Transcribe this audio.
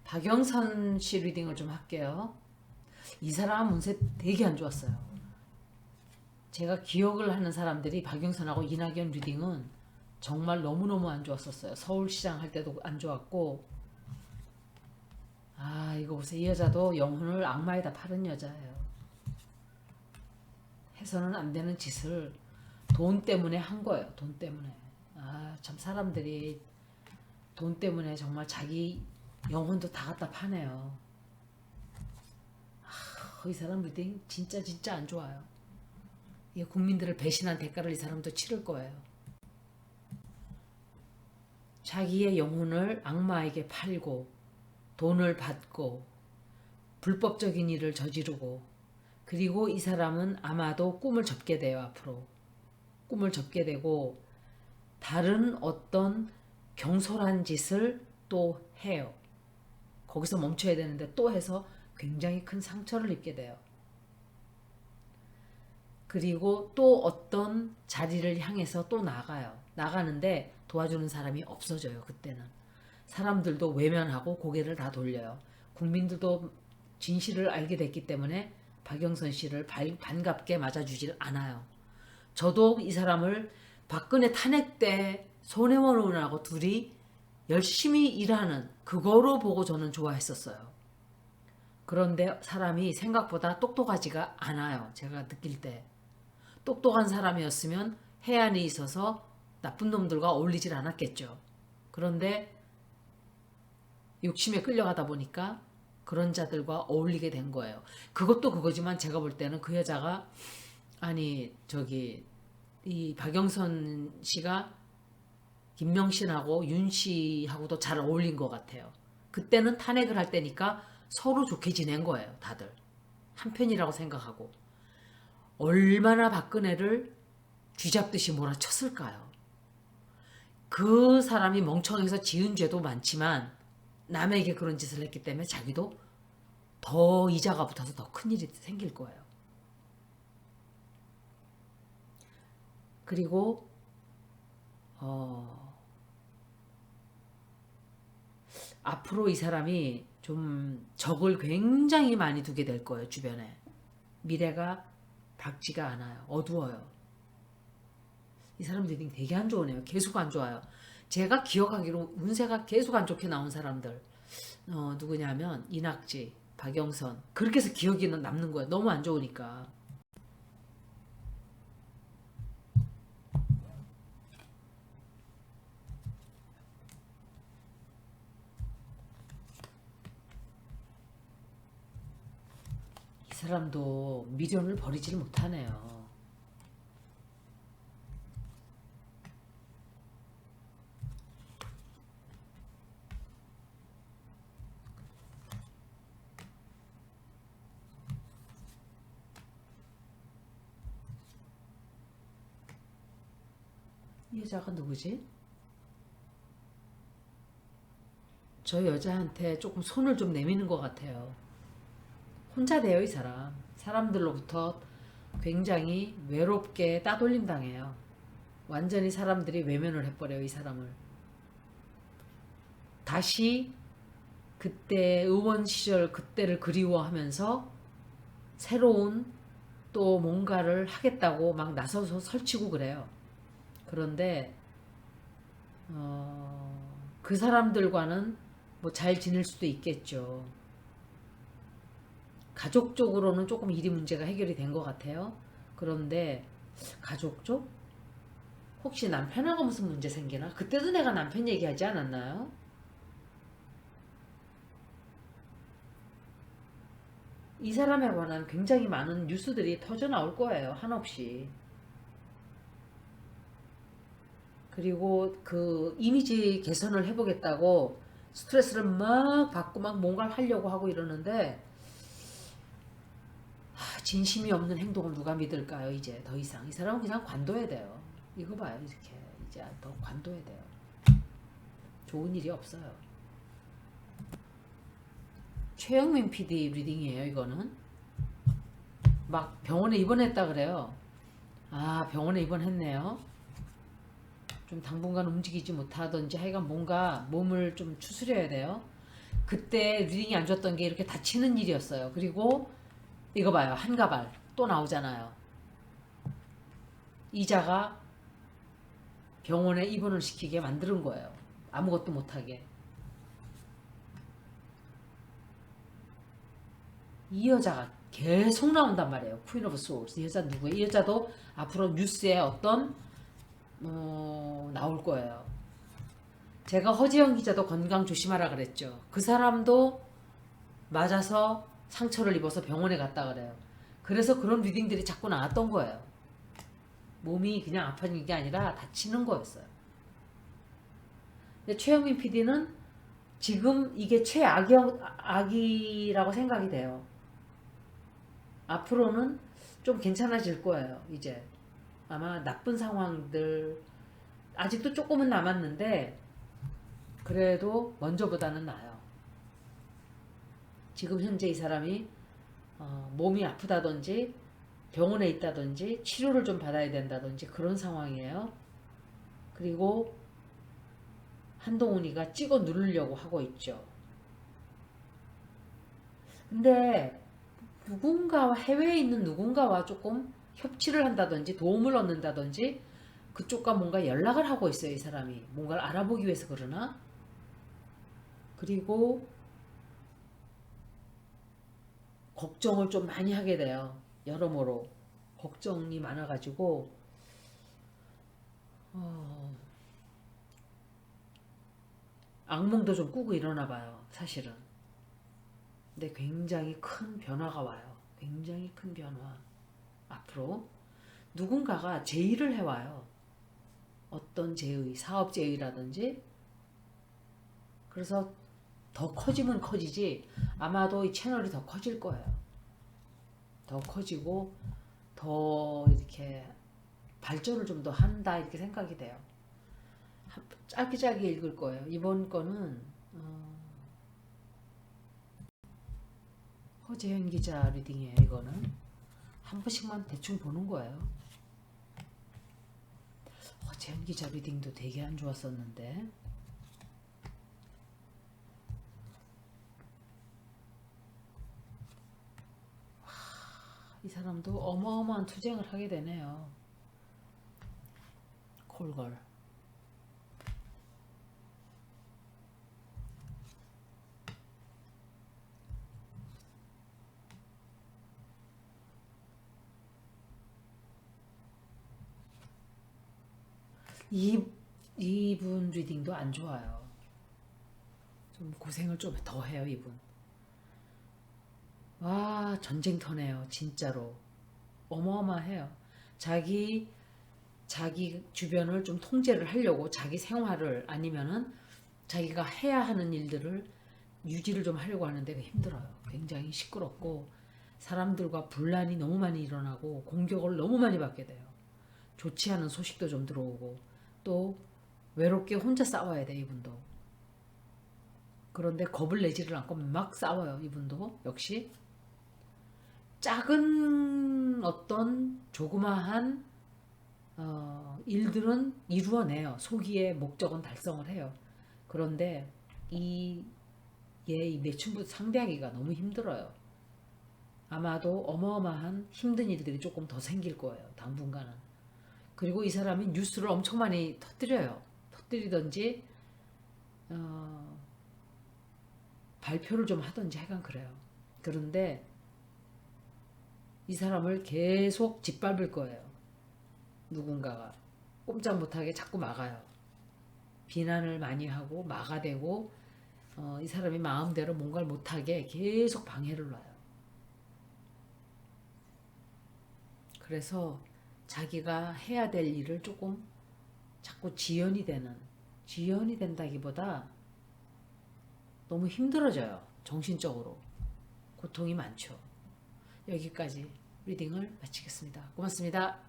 박영선 씨 리딩을 좀 할게요. 이 사람 운세 되게 안 좋았어요. 제가 기억을 하는 사람들이 박영선하고 이낙연 리딩은 정말 너무너무 안 좋았었어요. 서울시장 할 때도 안 좋았고, 이거 보세요. 이 여자도 영혼을 악마에다 파는 여자예요. 해서는 안 되는 짓을 돈 때문에 한 거예요. 돈 때문에. 참 사람들이 돈 때문에 정말 자기 영혼도 다 갖다 파네요. 이 사람 리딩 진짜 안 좋아요. 이 국민들을 배신한 대가를 이 사람도 치를 거예요. 자기의 영혼을 악마에게 팔고 돈을 받고 불법적인 일을 저지르고, 그리고 이 사람은 아마도 꿈을 접게 돼요. 앞으로 꿈을 접게 되고 다른 어떤 경솔한 짓을 또 해요. 거기서 멈춰야 되는데 또 해서 굉장히 큰 상처를 입게 돼요. 그리고 또 어떤 자리를 향해서 또 나가요. 나가는데 도와주는 사람이 없어져요. 그때는 사람들도 외면하고 고개를 다 돌려요. 국민들도 진실을 알게 됐기 때문에 박영선 씨를 반갑게 맞아주질 않아요. 저도 이 사람을 박근혜 탄핵 때 손혜원 의원하고 둘이 열심히 일하는 그거로 보고 저는 좋아했었어요. 그런데 사람이 생각보다 똑똑하지가 않아요. 제가 느낄 때. 똑똑한 사람이었으면 해안에 있어서 나쁜 놈들과 어울리질 않았겠죠. 그런데 욕심에 끌려가다 보니까 그런 자들과 어울리게 된 거예요. 그것도 그거지만 제가 볼 때는 그 여자가 이 박영선 씨가 김명신하고 윤 씨하고도 잘 어울린 것 같아요. 그때는 탄핵을 할 때니까 서로 좋게 지낸 거예요. 다들 한편이라고 생각하고. 얼마나 박근혜를 쥐잡듯이 몰아쳤을까요? 그 사람이 멍청해서 지은 죄도 많지만 남에게 그런 짓을 했기 때문에 자기도 더 이자가 붙어서 더 큰일이 생길 거예요. 그리고 앞으로 이 사람이 좀 적을 굉장히 많이 두게 될 거예요. 주변에. 미래가 밝지가 않아요. 어두워요. 이 사람 리딩 되게 안 좋으네요. 계속 안 좋아요. 제가 기억하기로 운세가 계속 안 좋게 나온 사람들 누구냐면 이낙지, 박영선, 그렇게 해서 기억이 남는 거예요. 너무 안 좋으니까. 이 사람도 미련을 버리질 못하네요. 이 여자가 누구지? 저 여자한테 조금 손을 좀 내미는 것 같아요. 혼자 돼요, 이 사람. 사람들로부터 굉장히 외롭게 따돌림 당해요. 완전히 사람들이 외면을 해버려요, 이 사람을. 다시 그때 의원 시절 그때를 그리워하면서 새로운 또 뭔가를 하겠다고 막 나서서 설치고 그래요. 그런데 그 사람들과는 뭐 잘 지낼 수도 있겠죠. 가족적으로는 조금 일이 문제가 해결이 된 것 같아요. 그런데 가족 쪽? 혹시 남편하고 무슨 문제 생기나? 그때도 내가 남편 얘기하지 않았나요? 이 사람에 관한 굉장히 많은 뉴스들이 터져 나올 거예요. 한없이. 그리고 그 이미지 개선을 해보겠다고 스트레스를 막 받고 막 뭔가를 하려고 하고 이러는데 진심이 없는 행동을 누가 믿을까요? 이제 더 이상 이 사람은 그냥 관둬야 돼요. 이거 봐요. 이렇게 이제 더 관둬야 돼요. 좋은 일이 없어요. 최영민 PD 리딩이에요. 이거는 막 병원에 입원했다 그래요. 병원에 입원했네요. 좀 당분간 움직이지 못하던지 하여간 뭔가 몸을 좀 추스려야 돼요. 그때 리딩이 안 좋았던 게 이렇게 다치는 일이었어요. 그리고 이거 봐요. 한가발 또 나오잖아요. 이자가 병원에 입원을 시키게 만드는 거예요. 아무것도 못하게. 이 여자가 계속 나온단 말이에요. 퀸 오브 소울스. 이 여자 누구예요? 이 여자도 앞으로 뉴스에 어떤 나올 거예요. 제가 허지영 기자도 건강 조심하라 그랬죠. 그 사람도 맞아서 상처를 입어서 병원에 갔다 그래요. 그래서 그런 리딩들이 자꾸 나왔던 거예요. 몸이 그냥 아파지는 게 아니라 다치는 거였어요. 근데 최영민 PD는 지금 이게 최악이라고 생각이 돼요. 앞으로는 좀 괜찮아질 거예요. 이제 아마 나쁜 상황들 아직도 조금은 남았는데 그래도 먼저보다는 나아요. 지금 현재 이 사람이 몸이 아프다든지 병원에 있다든지 치료를 좀 받아야 된다든지 그런 상황이에요. 그리고 한동훈이가 찍어 누르려고 하고 있죠. 근데 누군가와 해외에 있는 누군가와 조금 협치를 한다든지 도움을 얻는다든지 그쪽과 뭔가 연락을 하고 있어요. 이 사람이 뭔가를 알아보기 위해서 그러나. 그리고 걱정을 좀 많이 하게 돼요. 여러모로 걱정이 많아가지고 악몽도 좀 꾸고 일어나 봐요. 사실은. 근데 굉장히 큰 변화가 와요. 굉장히 큰 변화. 앞으로 누군가가 제의를 해와요. 어떤 제의, 사업 제의라든지. 그래서 더 커지면 커지지 아마도 이 채널이 더 커질 거예요. 더 커지고 더 이렇게 발전을 좀 더 한다 이렇게 생각이 돼요. 짧게 읽을 거예요. 이번 거는 허재현 기자 리딩이에요. 이거는 한 번씩만 대충 보는 거예요. 허재현 기자 리딩도 되게 안 좋았었는데 이 사람도 어마어마한 투쟁을 하게 되네요. 콜걸. 이분 리딩도 안 좋아요. 좀 고생을 좀 더 해요, 이분. 와, 전쟁터네요, 진짜로. 어마어마해요. 자기 주변을 좀 통제를 하려고 자기 생활을 아니면은 자기가 해야 하는 일들을 유지를 좀 하려고 하는데 힘들어요. 굉장히 시끄럽고 사람들과 분란이 너무 많이 일어나고 공격을 너무 많이 받게 돼요. 좋지 않은 소식도 좀 들어오고 또 외롭게 혼자 싸워야 돼 이분도. 그런데 겁을 내지를 않고 막 싸워요 이분도 역시. 작은 어떤 조그마한 일들은 이루어내요. 소기의 목적은 달성을 해요. 그런데 이 매춘부터 상대하기가 너무 힘들어요. 아마도 어마어마한 힘든 일들이 조금 더 생길 거예요. 당분간은. 그리고 이 사람이 뉴스를 엄청 많이 터뜨려요. 터뜨리든지 발표를 좀 하든지 하여간 그래요. 그런데 이 사람을 계속 짓밟을 거예요. 누군가가 꼼짝 못하게 자꾸 막아요. 비난을 많이 하고 막아대고 이 사람이 마음대로 뭔가를 못하게 계속 방해를 놔요. 그래서 자기가 해야 될 일을 조금 자꾸 지연이 된다기보다 너무 힘들어져요. 정신적으로. 고통이 많죠. 여기까지 리딩을 마치겠습니다. 고맙습니다.